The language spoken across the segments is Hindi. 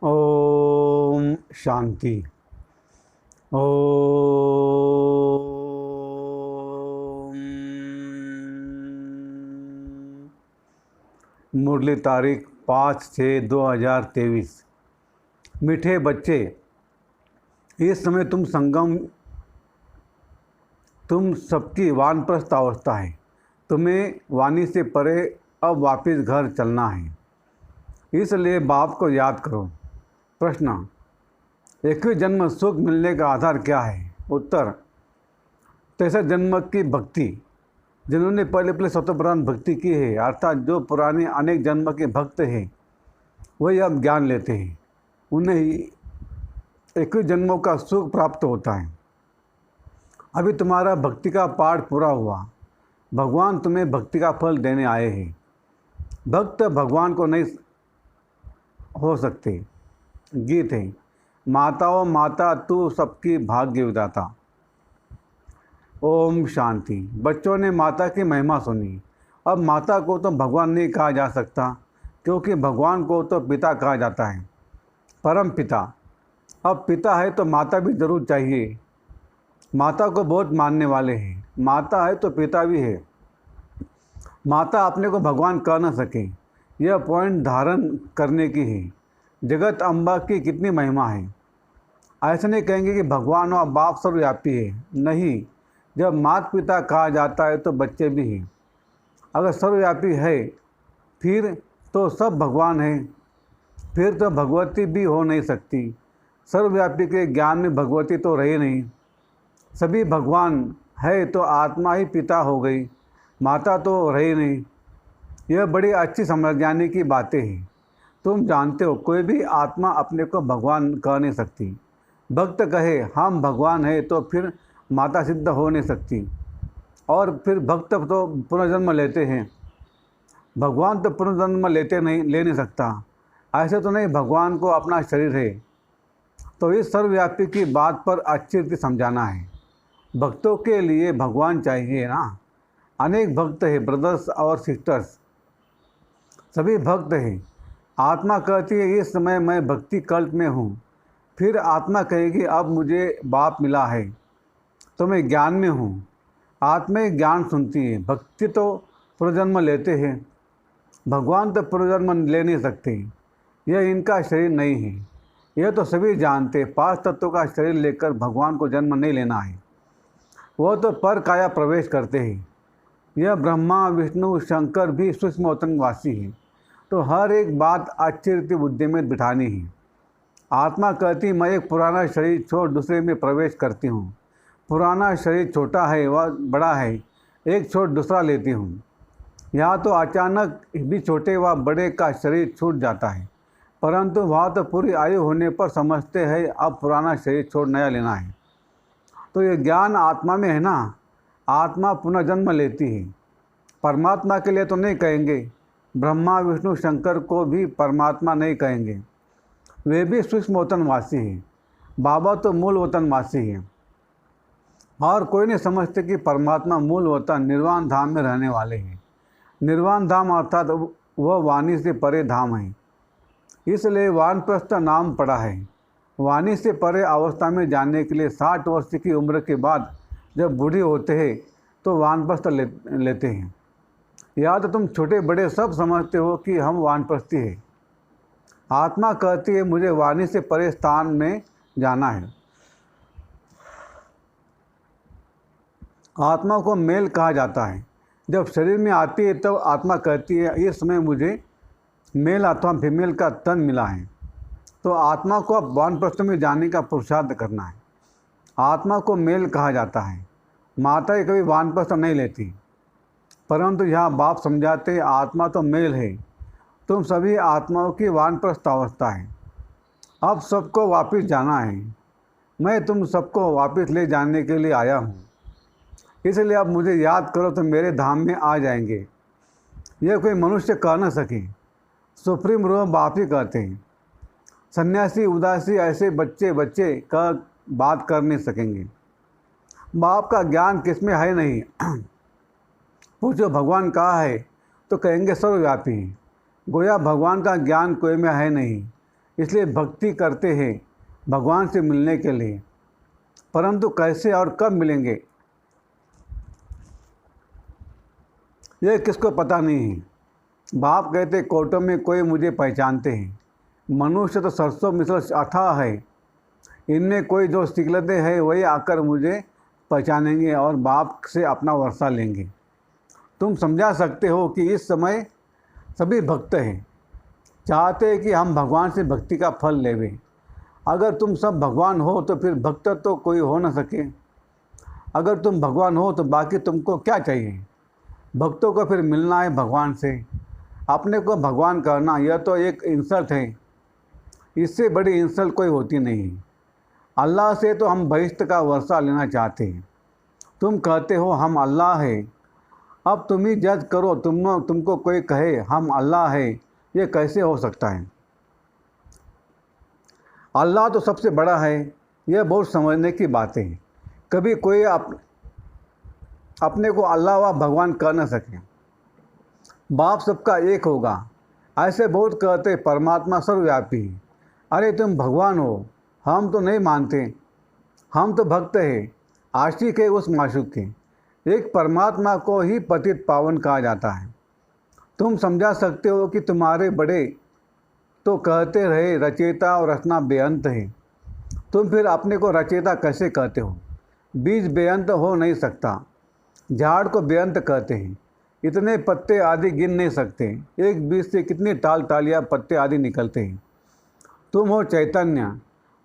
ओम शांति। ओम। मुरली तारीख 5/6/2023। मीठे बच्चे, इस समय तुम सबकी वानप्रस्थ अवस्था है। तुम्हें वाणी से परे अब वापस घर चलना है, इसलिए बाप को याद करो। प्रश्न: 21 जन्म सुख मिलने का आधार क्या है? उत्तर: 63 जन्म की भक्ति। जिन्होंने पहले स्वतःप्रधान भक्ति की है, अर्थात जो पुराने अनेक जन्म के भक्त हैं, वही अब ज्ञान लेते हैं। उन्हें 21 जन्मों का सुख प्राप्त होता है। अभी तुम्हारा भक्ति का पाठ पूरा हुआ। भगवान तुम्हें भक्ति का फल देने आए हैं। भक्त भगवान को नहीं हो सकते। गीत है: माताओं माता तू सबकी भाग्य विधाता। ओम शांति। बच्चों ने माता की महिमा सुनी। अब माता को तो भगवान नहीं कहा जा सकता, क्योंकि भगवान को तो पिता कहा जाता है, परम पिता। अब पिता है तो माता भी जरूर चाहिए। माता को बहुत मानने वाले हैं। माता है तो पिता भी है। माता अपने को भगवान कह न सके, यह पॉइंट धारण करने की है। जगत अम्बा की कितनी महिमा है। ऐसा नहीं कहेंगे कि भगवान और बाप सर्वव्यापी है। नहीं, जब माता पिता कहा जाता है तो बच्चे भी हैं। अगर सर्वव्यापी है फिर तो सब भगवान है। फिर तो भगवती भी हो नहीं सकती। सर्वव्यापी के ज्ञान में भगवती तो रही नहीं। सभी भगवान है तो आत्मा ही पिता हो गई, माता तो रही नहीं। यह बड़ी अच्छी समझ जाने की बातें हैं। तुम जानते हो, कोई भी आत्मा अपने को भगवान कह नहीं सकती। भक्त कहे हम भगवान हैं तो फिर माता सिद्ध हो नहीं सकती। और फिर भक्त तो पुनर्जन्म लेते हैं। भगवान तो पुनर्जन्म ले नहीं सकता। ऐसे तो नहीं भगवान को अपना शरीर है। तो इस सर्वव्यापी की बात पर अच्छी रीति समझाना है। भक्तों के लिए भगवान चाहिए ना। अनेक भक्त हैं, ब्रदर्स और सिस्टर्स, सभी भक्त हैं। आत्मा कहती है इस समय मैं भक्ति कल्प में हूँ। फिर आत्मा कहेगी अब मुझे बाप मिला है तो मैं ज्ञान में हूँ। आत्मा ज्ञान सुनती है। भक्ति तो पुनर्जन्म लेते हैं। भगवान तो पुनर्जन्म ले नहीं सकते। यह इनका शरीर नहीं है। यह तो सभी जानते। 5 तत्वों का शरीर लेकर भगवान को जन्म नहीं लेना है। वह तो पर काया प्रवेश करते हैं। यह ब्रह्मा विष्णु शंकर भी सूक्ष्म वासी हैं। तो हर एक बात अच्छी रीति बुद्धि में बिठानी है। आत्मा कहती मैं एक पुराना शरीर छोड़ दूसरे में प्रवेश करती हूँ। पुराना शरीर छोटा है वह बड़ा है, एक छोड़ दूसरा लेती हूँ। यहाँ तो अचानक भी छोटे व बड़े का शरीर छूट जाता है, परंतु वहाँ तो पूरी आयु होने पर समझते हैं अब पुराना शरीर छोड़ नया लेना है। तो ये ज्ञान आत्मा में है ना। आत्मा पुनर्जन्म लेती है। परमात्मा के लिए तो नहीं कहेंगे। ब्रह्मा विष्णु शंकर को भी परमात्मा नहीं कहेंगे। वे भी सूक्ष्म वतनवासी हैं। बाबा तो मूल वतनवासी हैं। और कोई नहीं समझते कि परमात्मा मूल वतन निर्वाण धाम में रहने वाले हैं। निर्वाण धाम अर्थात वह वाणी से परे धाम है, इसलिए वानप्रस्थ नाम पड़ा है। वाणी से परे अवस्था में जाने के लिए 60 वर्ष की उम्र के बाद जब बूढ़े होते हैं तो वानप्रस्थ लेते हैं। या तो तुम छोटे बड़े सब समझते हो कि हम वानप्रस्थी है। आत्मा कहती है मुझे वाणी से परे स्थान में जाना है। आत्मा को मेल कहा जाता है। जब शरीर में आती है तब तो आत्मा कहती है इस समय मुझे मेल अथवा फीमेल का तन मिला है। तो आत्मा को अब वानप्रस्थ में जाने का पुरुषार्थ करना है। आत्मा को मेल कहा जाता है। माता कभी वानप्रस्थ नहीं लेती, परंतु यहाँ बाप समझाते आत्मा तो मेल है। तुम सभी आत्माओं की वानप्रस्थ अवस्था है। अब सबको वापस जाना है। मैं तुम सबको वापस ले जाने के लिए आया हूँ, इसलिए अब मुझे याद करो तो मेरे धाम में आ जाएंगे। यह कोई मनुष्य कह न सके। सुप्रीम रूह बाप ही कहते हैं। सन्यासी उदासी ऐसे बच्चे का बात कर नहीं सकेंगे। बाप का ज्ञान किसमें है नहीं। पूछो भगवान कहाँ है तो कहेंगे सर्वव्यापी है। गोया भगवान का ज्ञान कोई में है नहीं। इसलिए भक्ति करते हैं भगवान से मिलने के लिए, परंतु कैसे और कब मिलेंगे यह किसको पता नहीं है। बाप कहते कोर्टों में कोई मुझे पहचानते हैं, मनुष्य तो सरसों मिसल अथाह है, इनमें कोई जो सिकलतें हैं वही आकर मुझे पहचानेंगे और बाप से अपना वर्षा लेंगे। तुम समझा सकते हो कि इस समय सभी भक्त हैं, चाहते हैं कि हम भगवान से भक्ति का फल लेवें। अगर तुम सब भगवान हो तो फिर भक्त तो कोई हो न सके। अगर तुम भगवान हो तो बाकी तुमको क्या चाहिए। भक्तों को फिर मिलना है भगवान से, अपने को भगवान करना यह तो एक इंसल्ट है, इससे बड़ी इंसल्ट कोई होती नहीं। अल्लाह से तो हम बहिश्त का वर्षा लेना चाहते हैं। तुम कहते हो हम अल्लाह है, अब तुम ही जज करो। तुमको कोई कहे हम अल्लाह है, ये कैसे हो सकता है। अल्लाह तो सबसे बड़ा है, यह बहुत समझने की बात है। कभी कोई अपने को अल्लाह व भगवान कह न सके। बाप सबका एक होगा, ऐसे बहुत कहते परमात्मा सर्वव्यापी। अरे तुम भगवान हो, हम तो नहीं मानते, हम तो भक्त हैं, आशिक है उस माशूक के। एक परमात्मा को ही पतित पावन कहा जाता है। तुम समझा सकते हो कि तुम्हारे बड़े तो कहते रहे रचेता और रचना बेअंत है, तुम फिर अपने को रचेता कैसे कहते हो। बीज बेअंत हो नहीं सकता, झाड़ को बेअंत कहते हैं। इतने पत्ते आदि गिन नहीं सकते, एक बीज से कितनी टालियाँ पत्ते आदि निकलते हैं। तुम हो चैतन्य,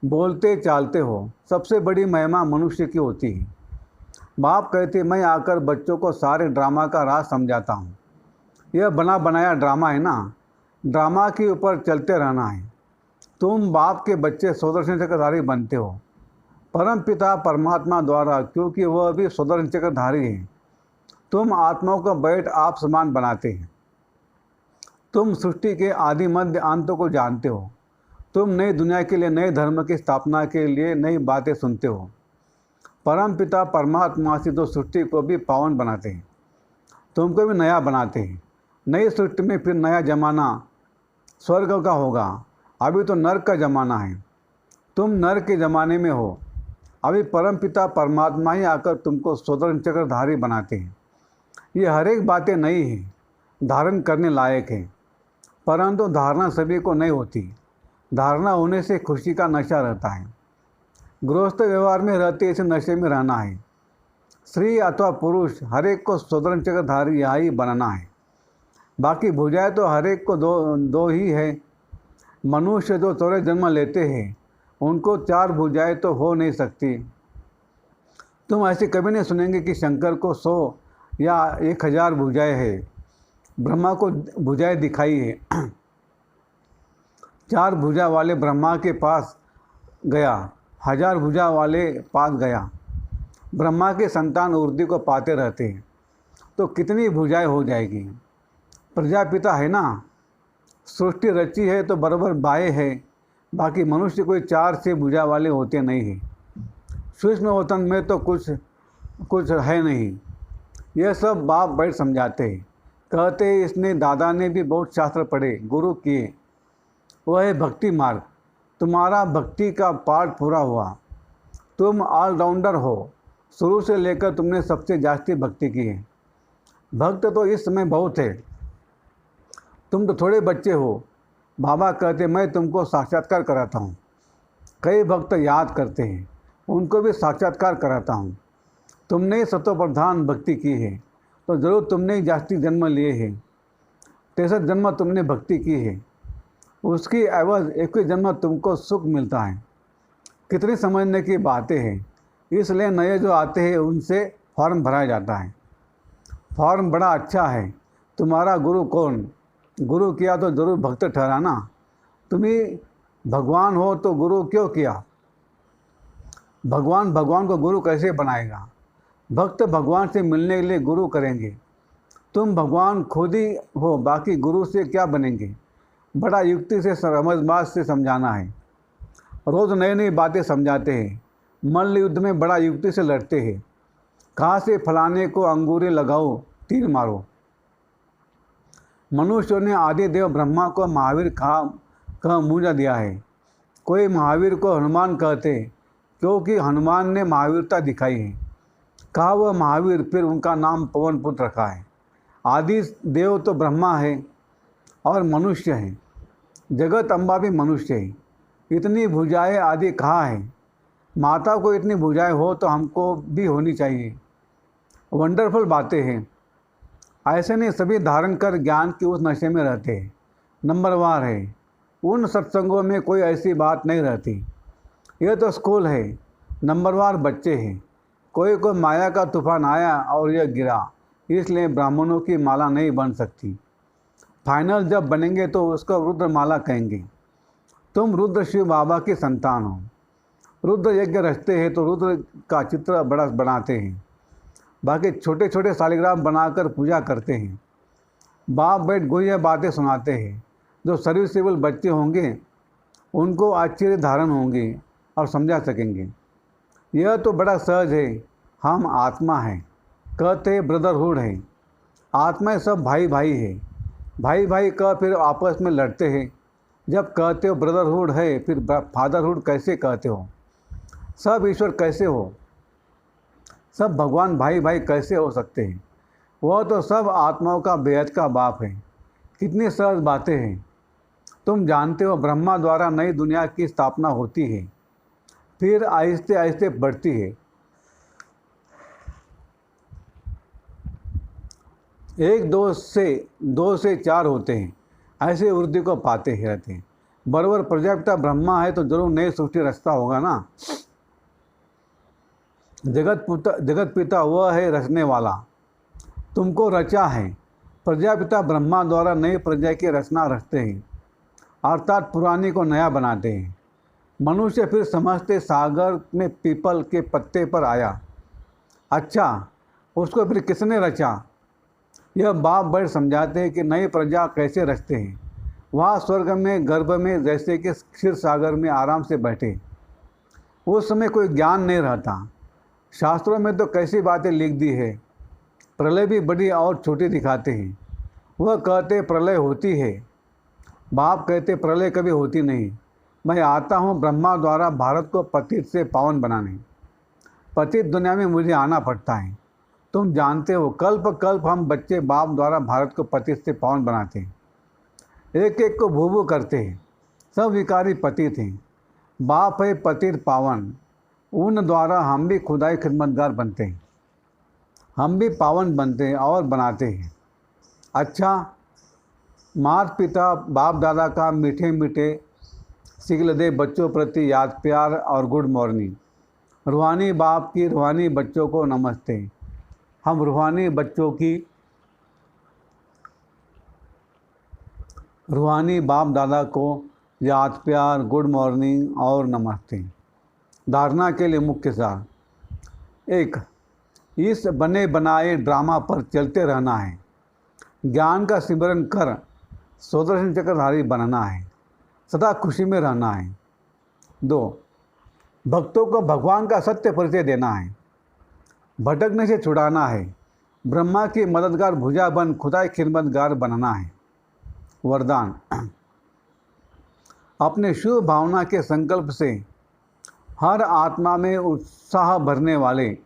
बोलते चालते हो, सबसे बड़ी महिमा मनुष्य की होती है। बाप कहते मैं आकर बच्चों को सारे ड्रामा का राज समझाता हूँ। यह बना बनाया ड्रामा है ना, ड्रामा के ऊपर चलते रहना है। तुम बाप के बच्चे सुदर्शन चक्रधारी बनते हो परम पिता परमात्मा द्वारा, क्योंकि वह भी सुदर्शन चक्रधारी है। तुम आत्माओं को बैठ आप समान बनाते हैं। तुम सृष्टि के आदि मध्य अंत को जानते हो। तुम नई दुनिया के लिए, नए धर्म की स्थापना के लिए नई बातें सुनते हो। परम पिता परमात्मा से तो सृष्टि को भी पावन बनाते हैं, तुमको भी नया बनाते हैं। नई सृष्टि में फिर नया जमाना स्वर्ग का होगा। अभी तो नर्क का ज़माना है, तुम नर्क के ज़माने में हो। अभी परम पिता परमात्मा ही आकर तुमको सुदर्शन चक्रधारी बनाते हैं। ये हर एक बातें नई हैं, धारण करने लायक है, परंतु धारणा सभी को नहीं होती। धारणा होने से खुशी का नशा रहता है। गृहस्थ व्यवहार में रहते इस नशे में रहना है। स्त्री अथवा पुरुष हर एक को सुदर्शन चक्रधारी यहाँ ही बनाना है। बाकी भुजाएं तो हर एक को दो ही है। मनुष्य जो 14 जन्म लेते हैं उनको 4 भुजाएं तो हो नहीं सकती। तुम ऐसे कभी नहीं सुनेंगे कि शंकर को 100 या 1000 भुजाएं है, ब्रह्मा को भुजाएं दिखाई है। 4 भुजा वाले ब्रह्मा के पास गया, 1000 भुजा वाले पास गया। ब्रह्मा के संतान उर्दी को पाते रहते हैं, तो कितनी भुजाएं हो जाएगी। प्रजापिता है ना, सृष्टि रची है तो बराबर बाएँ है। बाकी मनुष्य कोई 4 से भुजा वाले होते नहीं हैं। सूक्ष्म वतन में तो कुछ है नहीं। यह सब बाप बैठ समझाते हैं। कहते हैं इसने दादा ने भी बहुत शास्त्र पढ़े, गुरु किए, वह है भक्ति मार्ग। तुम्हारा भक्ति का पाठ पूरा हुआ। तुम ऑलराउंडर हो, शुरू से लेकर तुमने सबसे जास्ती भक्ति की है। भक्त तो इस समय बहुत है, तुम तो थोड़े बच्चे हो। बाबा कहते मैं तुमको साक्षात्कार कराता हूँ। कई भक्त याद करते हैं, उनको भी साक्षात्कार कराता हूँ। तुमने सतोप्रधान भक्ति की है तो ज़रूर तुमने जास्ती जन्म लिए हैं। 63 जन्म तुमने भक्ति की है, उसकी एवज 21 जन्म तुमको सुख मिलता है। कितनी समझने की बातें हैं। इसलिए नए जो आते हैं उनसे फॉर्म भरा जाता है। फॉर्म बड़ा अच्छा है। तुम्हारा गुरु कौन? गुरु किया तो ज़रूर भक्त ठहराना। तुम ही भगवान हो तो गुरु क्यों किया? भगवान को गुरु कैसे बनाएगा? भक्त भगवान से मिलने के लिए गुरु करेंगे। तुम भगवान खुद ही हो, बाकी गुरु से क्या बनेंगे? बड़ा युक्ति से समझबाज से समझाना है। रोज़ नई नई बातें समझाते हैं। मल्ल युद्ध में बड़ा युक्ति से लड़ते हैं। कहाँ से फलाने को अंगूरे लगाओ, तीर मारो। मनुष्यों ने आदिदेव ब्रह्मा को महावीर कह मूंझा दिया है। कोई महावीर को हनुमान कहते क्योंकि हनुमान ने महावीरता दिखाई है। कहा वह महावीर, फिर उनका नाम पवन पुत्र रखा है। आदि देव तो ब्रह्मा है और मनुष्य है, जगत अम्बा भी मनुष्य है। इतनी भुजाएं आदि कहाँ है। माता को इतनी भुजाएं हो तो हमको भी होनी चाहिए। वंडरफुल बातें हैं। ऐसे नहीं सभी धारण कर ज्ञान की उस नशे में रहते हैं। नंबरवार है, उन सत्संगों में कोई ऐसी बात नहीं रहती। यह तो स्कूल है, नंबरवार बच्चे हैं। कोई को माया का तूफान आया और यह गिरा, इसलिए ब्राह्मणों की माला नहीं बन सकती। फाइनल जब बनेंगे तो उसको रुद्र माला कहेंगे। तुम रुद्र शिव बाबा की संतान हो। रुद्र यज्ञ रचते हैं तो रुद्र का चित्र बड़ा बनाते हैं, बाकी छोटे छोटे शालिग्राम बनाकर पूजा करते हैं। बाप बैठ गुह्य बातें सुनाते हैं। जो सर्विसेबल बच्चे होंगे उनको आश्चर्य धारण होंगे और समझा सकेंगे। यह तो बड़ा सहज है। हम आत्मा हैं, कहते ब्रदरहुड है। आत्मा सब भाई भाई है। भाई भाई कह फिर आपस में लड़ते हैं। जब कहते हो ब्रदरहुड है, फिर फादरहुड कैसे कहते हो। सब ईश्वर कैसे हो, सब भगवान भाई भाई कैसे हो सकते हैं। वह तो सब आत्माओं का बेहद का बाप है। कितनी सहज बातें हैं। तुम जानते हो ब्रह्मा द्वारा नई दुनिया की स्थापना होती है, फिर आहिस्ते आहिस्ते बढ़ती है। एक दो से चार होते हैं, ऐसे वृद्धि को पाते ही रहते हैं। बराबर प्रजापिता ब्रह्मा है तो जरूर नई सृष्टि रचता होगा ना। जगत पिता वह है रचने वाला, तुमको रचा है। प्रजापिता ब्रह्मा द्वारा नई प्रजा की रचना रचते हैं, अर्थात पुरानी को नया बनाते हैं। मनुष्य फिर समझते सागर में पीपल के पत्ते पर आया। अच्छा, उसको फिर किसने रचा। यह बाप बड़े समझाते हैं कि नई प्रजा कैसे रचते हैं। वहाँ स्वर्ग में गर्भ में जैसे कि क्षीर सागर में आराम से बैठे। उस समय कोई ज्ञान नहीं रहता। शास्त्रों में तो कैसी बातें लिख दी है। प्रलय भी बड़ी और छोटी दिखाते हैं। वह कहते प्रलय होती है, बाप कहते प्रलय कभी होती नहीं। मैं आता हूँ ब्रह्मा द्वारा भारत को पतित से पावन बनाने। पतित दुनिया में मुझे आना पड़ता है। तुम जानते हो कल्प कल्प हम बच्चे बाप द्वारा भारत को पतित से पावन बनाते हैं। एक एक को भू भू करते हैं। सब विकारी पतित हैं। बाप है पतित पावन। उन द्वारा हम भी खुदाई खिदमतगार बनते हैं। हम भी पावन बनते हैं और बनाते हैं। अच्छा, माता पिता बाप दादा का मीठे मीठे सिगल दे बच्चों प्रति याद प्यार और गुड मॉर्निंग। रूहानी बाप की रूहानी बच्चों को नमस्ते। हम रूहानी बच्चों की रूहानी बाप दादा को याद प्यार गुड मॉर्निंग और नमस्ते। धारणा के लिए मुख्य सार। 1. इस बने बनाए ड्रामा पर चलते रहना है। ज्ञान का सिमरन कर सुदर्शन चक्रधारी बनना है। सदा खुशी में रहना है। 2. भक्तों को भगवान का सत्य परिचय देना है। भटकने से छुड़ाना है। ब्रह्मा की मददगार भुजा बन खुदाई खिदमतगार बनना है। वरदान। अपने शुभ भावना के संकल्प से हर आत्मा में उत्साह भरने वाले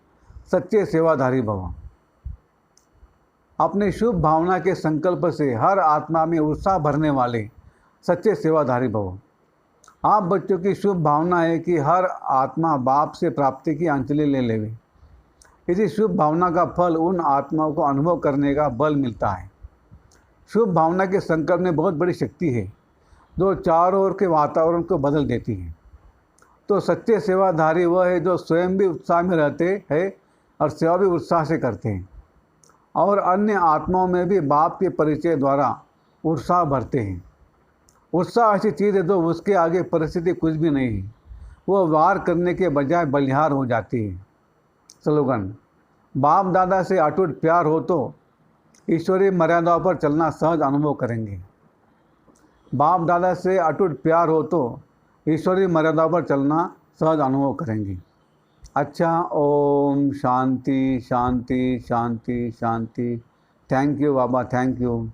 सच्चे सेवाधारी भव। अपने शुभ भावना के संकल्प से हर आत्मा में उत्साह भरने वाले सच्चे सेवाधारी भव। आप बच्चों की शुभ भावना है कि हर आत्मा बाप से प्राप्ति की अंजलि ले लेवे। इसी शुभ भावना का फल उन आत्माओं को अनुभव करने का बल मिलता है। शुभ भावना के संकल्प में बहुत बड़ी शक्ति है जो चारों ओर के वातावरण को बदल देती है। तो सच्चे सेवाधारी वह है जो स्वयं भी उत्साह में रहते हैं और सेवा भी उत्साह से करते हैं और अन्य आत्माओं में भी बाप के परिचय द्वारा उत्साह भरते हैं। उत्साह ऐसी चीज़ है जो उसके आगे परिस्थिति कुछ भी नहीं है। वह वार करने के बजाय बलिहार हो जाती है। स्लोगन। बाप दादा से अटूट प्यार हो तो ईश्वरीय मर्यादाओं पर चलना सहज अनुभव करेंगे। बाप दादा से अटूट प्यार हो तो ईश्वरीय मर्यादाओं पर चलना सहज अनुभव करेंगे। अच्छा, ओम शांति शांति शांति शांति। थैंक यू बाबा, थैंक यू।